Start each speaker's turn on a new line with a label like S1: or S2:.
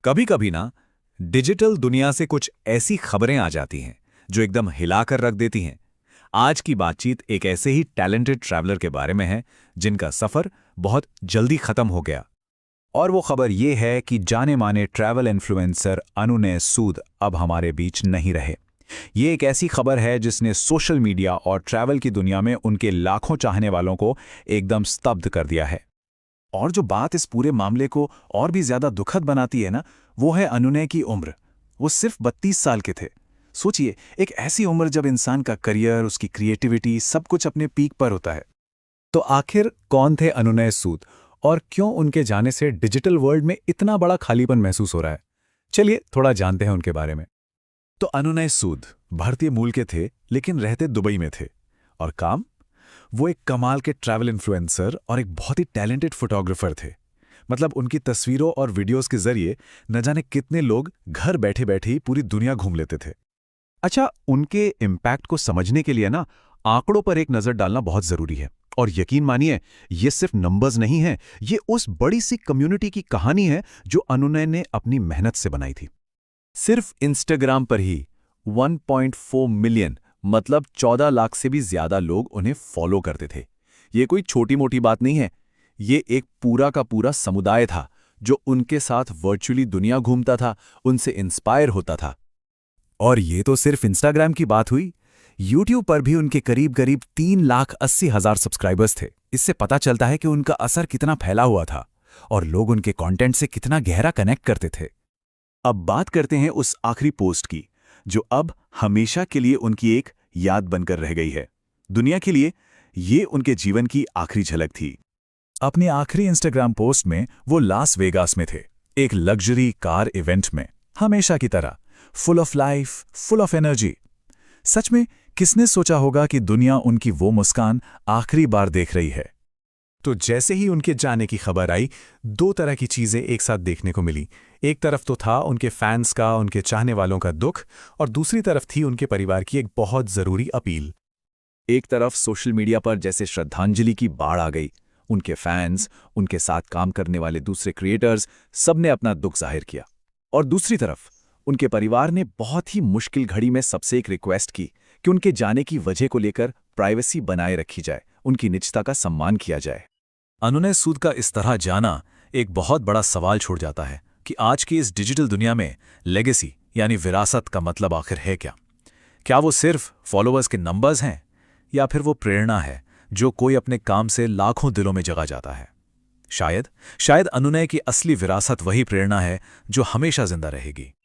S1: कभी कभी ना डिजिटल दुनिया से कुछ ऐसी खबरें आ जाती हैं जो एकदम हिलाकर रख देती हैं। आज की बातचीत एक ऐसे ही टैलेंटेड ट्रैवलर के बारे में है जिनका सफर बहुत जल्दी खत्म हो गया। और वो खबर ये है कि जाने माने ट्रैवल इन्फ्लुएंसर अनुनय सूद अब हमारे बीच नहीं रहे। ये एक ऐसी खबर है जिसने सोशल मीडिया और ट्रैवल की दुनिया में उनके लाखों चाहने वालों को एकदम स्तब्ध कर दिया है। और जो बात इस पूरे मामले को और भी ज्यादा दुखद बनाती है ना, वो है अनुनय की उम्र। वो सिर्फ 32 साल के थे। सोचिए, एक ऐसी उम्र जब इंसान का करियर, उसकी क्रिएटिविटी, सब कुछ अपने पीक पर होता है। तो आखिर कौन थे अनुनय सूद और क्यों उनके जाने से डिजिटल वर्ल्ड में इतना बड़ा खालीपन महसूस हो रहा है? चलिए थोड़ा जानते हैं उनके बारे में। तो अनुनय सूद भारतीय मूल के थे लेकिन रहते दुबई में थे। और काम, वो एक कमाल के ट्रैवल इन्फ्लुएंसर और एक बहुत ही टैलेंटेड फोटोग्राफर थे। मतलब उनकी तस्वीरों और वीडियोस के जरिए न जाने कितने लोग घर बैठे बैठे ही पूरी दुनिया घूम लेते थे। अच्छा, उनके इम्पैक्ट को समझने के लिए ना आंकड़ों पर एक नजर डालना बहुत जरूरी है। और यकीन मानिए, ये सिर्फ नंबर्स नहीं है, ये उस बड़ी सी कम्युनिटी की कहानी है जो अनुनय ने अपनी मेहनत से बनाई थी। सिर्फ इंस्टाग्राम पर ही 1.4 मिलियन, मतलब 14 लाख से भी ज्यादा लोग उन्हें फॉलो करते थे। ये कोई छोटी मोटी बात नहीं है। ये एक पूरा का पूरा समुदाय था जो उनके साथ वर्चुअली दुनिया घूमता था, उनसे इंस्पायर होता था। और ये तो सिर्फ इंस्टाग्राम की बात हुई। यूट्यूब पर भी उनके करीब करीब 3,80,000 सब्सक्राइबर्स थे। इससे पता चलता है कि उनका असर कितना फैला हुआ था और लोग उनके कंटेंट से कितना गहरा कनेक्ट करते थे। अब बात करते हैं उस आखिरी पोस्ट की, जो अब हमेशा के लिए उनकी एक याद बनकर रह गई है। दुनिया के लिए ये उनके जीवन की आखिरी झलक थी। अपनी आखिरी इंस्टाग्राम पोस्ट में वो लास वेगास में थे, एक लग्जरी कार इवेंट में, हमेशा की तरह, full of life, full of energy. सच में किसने सोचा होगा कि दुनिया उनकी वो मुस्कान आखिरी बार देख रही है? तो जैसे ही उनके जाने की खबर आई, दो तरह की चीजें एक साथ देखने को मिली। एक तरफ तो था उनके फैंस का, उनके चाहने वालों का दुख, और दूसरी तरफ थी उनके परिवार की एक बहुत जरूरी अपील। एक तरफ सोशल मीडिया पर जैसे श्रद्धांजलि की बाढ़ आ गई। उनके फैंस, उनके साथ काम करने वाले दूसरे क्रिएटर्स, सबने अपना दुख जाहिर किया। और दूसरी तरफ उनके परिवार ने बहुत ही मुश्किल घड़ी में सबसे एक रिक्वेस्ट की कि उनके जाने की वजह को लेकर प्राइवेसी बनाए रखी जाए, उनकी निजता का सम्मान किया जाए। अनुनय सूद का इस तरह जाना एक बहुत बड़ा सवाल छोड़ जाता है कि आज की इस डिजिटल दुनिया में लेगेसी यानी विरासत का मतलब आखिर है क्या? क्या वो सिर्फ फॉलोअर्स के नंबर्स हैं, या फिर वो प्रेरणा है जो कोई अपने काम से लाखों दिलों में जगा जाता है? शायद अनुनय की असली विरासत वही प्रेरणा है जो हमेशा जिंदा रहेगी।